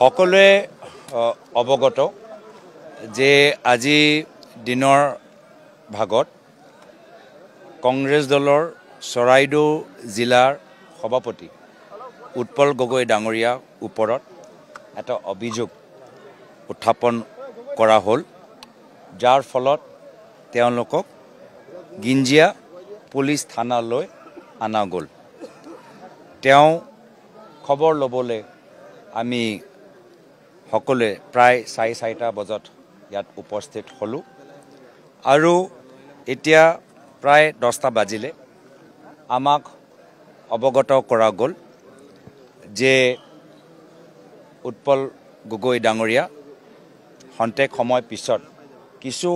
সকলোৱে অৱগত যে আজি দিনৰ ভাগত কংগ্ৰেছ দলৰ চৰাইদেউ জিলাৰ সভাপতি উৎপল গগৈ ডাঙৰীয়া ওপৰত এটা অভিযোগ উত্থাপন কৰা হ'ল, যাৰ ফলত তেওঁলোকক গিঞ্জিয়া পুলিচ থানালৈ আনা গ'ল। তেওঁ খবৰ ল'বলৈ আমি সকলোৱে প্ৰায় 4:30 বজাত ইয়াত উপস্থিত হ'লোঁ আৰু এতিয়া প্ৰায় 10টা বাজিলে আমাক অৱগত কৰা গ'ল যে উৎপল গগৈ ডাঙৰীয়া খন্তেক সময় পিছত কিছু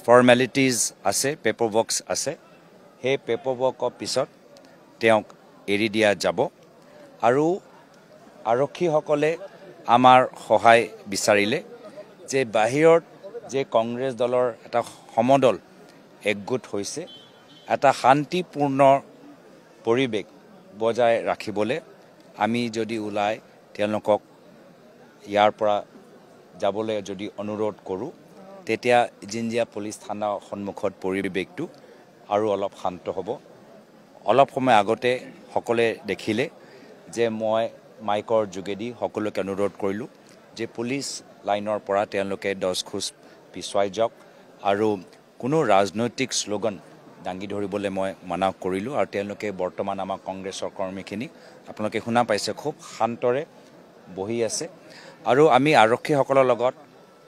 ফৰ্মেলিটিজ আছে, পেপাৰ ৱৰ্কছ আছে, সেই পেপাৰ ৱৰ্কৰ পিছত তেওঁক এৰি দিয়া যাব আৰু আৰক্ষীসকলে আমাৰ সহায় বিচাৰিলে যে বাহিৰত যে কংগ্ৰেছ দলৰ এটা সমদল একগোট হৈছে, এটা শান্তিপূৰ্ণ পৰিৱেশ বজাই ৰাখিবলৈ আমি যদি ওলাই তেওঁলোকক ইয়াৰ পৰা যাবলৈ যদি অনুৰোধ কৰোঁ, তেতিয়া জিঞ্জিয়া পুলিচ থানাৰ সন্মুখত পৰিৱেশটো আৰু অলপ শান্ত হ'ব। অলপ সময় আগতে সকলোৱে দেখিলে যে মই মাইকৰ যোগেদি সকলোকে অনুৰোধ কৰিলোঁ যে পুলিচ লাইনৰ পৰা তেওঁলোকে 10 খোজ পিছুৱাই যাওক আৰু কোনো ৰাজনৈতিক শ্লোগান দাঙি ধৰিবলৈ মই মানা কৰিলোঁ। আৰু তেওঁলোকে বৰ্তমান আমাৰ কংগ্ৰেছৰ কৰ্মীখিনি আপোনালোকে শুনা পাইছে খুব শান্তৰে বহি আছে আৰু আমি আৰক্ষীসকলৰ লগত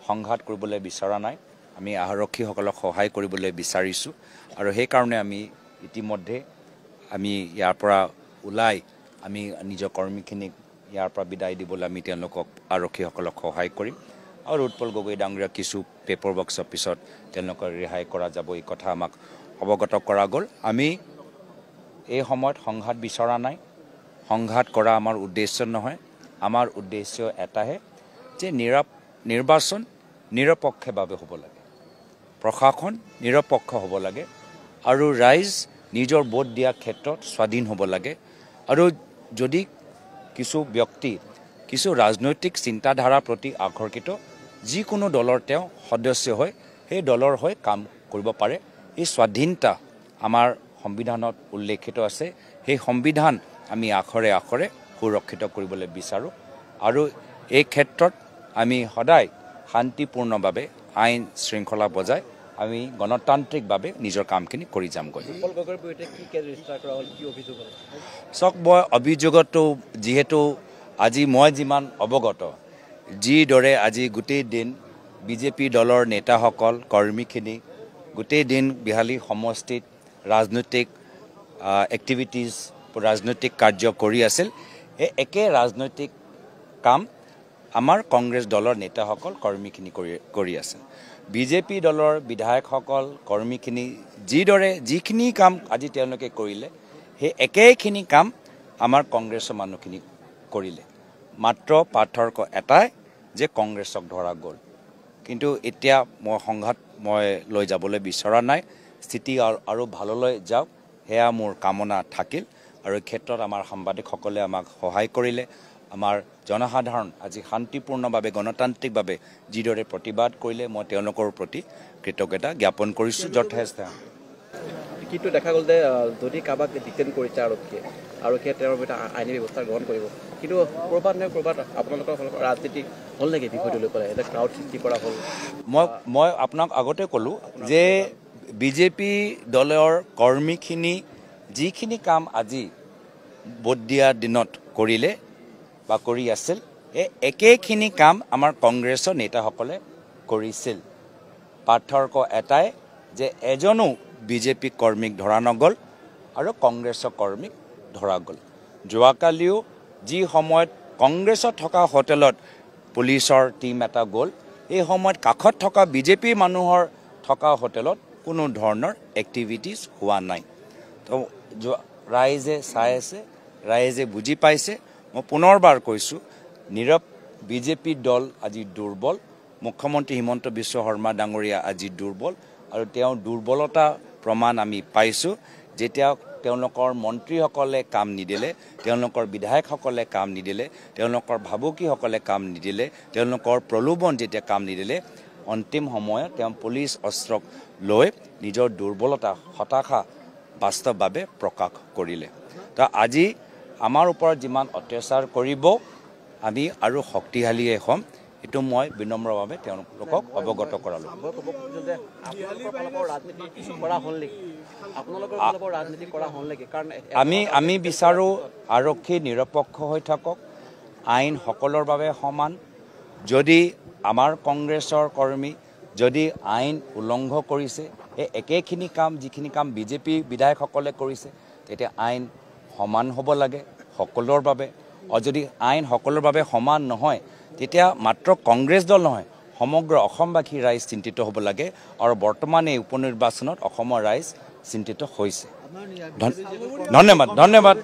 সংঘাত কৰিবলৈ বিচৰা নাই, আমি আৰক্ষীসকলক সহায় কৰিবলৈ বিচাৰিছোঁ আৰু সেইকাৰণে আমি ইতিমধ্যে আমি ইয়াৰ পৰা ওলাই আমি নিজৰ কৰ্মীখিনিক ইয়াৰ পৰা বিদায় দিবলৈ আমি তেওঁলোকক আৰক্ষীসকলক সহায় কৰিম আৰু উৎপল গগৈ ডাঙৰীয়া কিছু পেপাৰ ৱৰ্কছৰ পিছত তেওঁলোকক ৰেহাই কৰা যাব, এই কথা আমাক অৱগত কৰা গ'ল। আমি এই সময়ত সংঘাত বিচৰা নাই, সংঘাত কৰা আমাৰ উদ্দেশ্য নহয়। আমাৰ উদ্দেশ্য এটাহে যে নিৰ্বাচন নিৰপেক্ষভাৱে হ'ব লাগে, প্ৰশাসন নিৰপেক্ষ হ'ব লাগে আৰু ৰাইজ নিজৰ ভোট দিয়াৰ ক্ষেত্ৰত স্বাধীন হ'ব লাগে। আৰু যদি কিছু ব্যক্তি কিছু ৰাজনৈতিক চিন্তাধাৰাৰ প্ৰতি আকৰ্ষিত যিকোনো দলৰ তেওঁ সদস্য হয়, সেই দলৰ হৈ কাম কৰিব পাৰে। এই স্বাধীনতা আমাৰ সংবিধানত উল্লেখিত আছে, সেই সংবিধান আমি আখৰে আখৰে সুৰক্ষিত কৰিবলৈ বিচাৰোঁ আৰু এই ক্ষেত্ৰত আমি সদায় শান্তিপূৰ্ণভাৱে আইন শৃংখলা বজাই আমি গণতান্ত্ৰিকভাৱে নিজৰ কামখিনি কৰি যামগৈ। চাওক, মই অভিযোগতো যিহেতু আজি মই যিমান অৱগত, যিদৰে আজি গোটেই দিন বিজেপি দলৰ নেতাসকল কৰ্মীখিনি গোটেই দিন বিহালী সমষ্টিত ৰাজনৈতিক এক্টিভিটিজ ৰাজনৈতিক কাৰ্য কৰি আছিল, সেই একে ৰাজনৈতিক কাম আমাৰ কংগ্ৰেছ দলৰ নেতাসকল কৰ্মীখিনি কৰি আছে। বিজেপি দলৰ বিধায়কসকল কৰ্মীখিনি যিখিনি কাম আজি তেওঁলোকে কৰিলে, সেই একেখিনি কাম আমাৰ কংগ্ৰেছৰ মানুহখিনি কৰিলে। মাত্ৰ পাৰ্থক্য এটাই যে কংগ্ৰেছক ধৰা গ'ল। কিন্তু এতিয়া মই সংঘাত লৈ যাবলৈ বিচৰা নাই, স্থিতি আৰু ভাললৈ যাওক সেয়া মোৰ কামনা থাকিল। আৰু এই ক্ষেত্ৰত আমাৰ সাংবাদিকসকলে আমাক সহায় কৰিলে। আমাৰ জনসাধাৰণ আজি শান্তিপূৰ্ণভাৱে গণতান্ত্ৰিকভাৱে যিদৰে প্ৰতিবাদ কৰিলে, মই তেওঁলোকৰ প্ৰতি কৃতজ্ঞতা জ্ঞাপন কৰিছোঁ যথেষ্ট। কিন্তু দেখা গ'ল যে যদি কাৰোবাক ডিটেইন কৰিছে আৰক্ষীয়ে তেওঁৰ বিৰুদ্ধে আইনী ব্যৱস্থা গ্ৰহণ কৰিব, কিন্তু ক'ৰবাত আপোনালোকৰ ৰাজনীতি হ'ল নেকি বিষয়টো লৈ পেলাই এটা ক্ৰাউড সৃষ্টি কৰা হ'ল? মই আপোনাক আগতে ক'লোঁ যে বিজেপি দলৰ কৰ্মীখিনি যিখিনি কাম আজি ভোট দিয়া দিনত কৰিলে বা কৰি আছিল, এই একেখিনি কাম আমাৰ কংগ্ৰেছৰ নেতাসকলে কৰিছিল। পাৰ্থক্য এটাই যে এজনো বিজেপি কৰ্মীক ধৰা নগ'ল আৰু কংগ্ৰেছৰ কৰ্মীক ধৰা গ'ল। যোৱাকালিও যি সময়ত কংগ্ৰেছত থকা হোটেলত পুলিচৰ টীম এটা গ'ল, এই সময়ত কাষত থকা বিজেপি মানুহৰ থকা হোটেলত কোনো ধৰণৰ এক্টিভিটিজ হোৱা নাই। তো ৰাইজে চাই আছে, ৰাইজে বুজি পাইছে। মই পুনৰবাৰ কৈছোঁ, বিজেপি দল আজি দুৰ্বল, মুখ্যমন্ত্ৰী হিমন্ত বিশ্ব শৰ্মা ডাঙৰীয়া আজি দুৰ্বল আৰু তেওঁৰ দুৰ্বলতা প্ৰমাণ আমি পাইছোঁ যেতিয়া তেওঁলোকৰ মন্ত্ৰীসকলে কাম নিদিলে, তেওঁলোকৰ বিধায়কসকলে কাম নিদিলে, তেওঁলোকৰ ভাবুকিসকলে কাম নিদিলে, তেওঁলোকৰ প্ৰলোভন যেতিয়া কাম নিদিলে, অন্তিম সময়ত তেওঁ পুলিচ অস্ত্ৰক লৈ নিজৰ দুৰ্বলতা হতাশা বাস্তৱভাৱে প্ৰকাশ কৰিলে। তো আজি আমাৰ ওপৰত যিমান অত্যাচাৰ কৰিব আমি আৰু শক্তিশালীয়ে হ'ম, এইটো মই বিনম্ৰভাৱে তেওঁলোকক অৱগত কৰালোঁ। আমি বিচাৰোঁ আৰক্ষী নিৰপেক্ষ হৈ থাকক, আইন সকলৰ বাবে সমান। যদি আমাৰ কংগ্ৰেছৰ কৰ্মী যদি আইন উলংঘ কৰিছে, এই একেখিনি কাম যিখিনি কাম বিজেপি বিধায়কসকলে কৰিছে, তেতিয়া আইন সমান হ'ব লাগে সকলৰ বাবে। আৰু যদি আইন সকলৰ বাবে সমান নহয়, তেতিয়া মাত্ৰ কংগ্ৰেছ দল নহয়, সমগ্ৰ অসমবাসী ৰাইজ চিন্তিত হ'ব লাগে। আৰু বৰ্তমান এই উপ নিৰ্বাচনত অসমৰ ৰাইজ চিন্তিত হৈছে। ধন্যবাদ।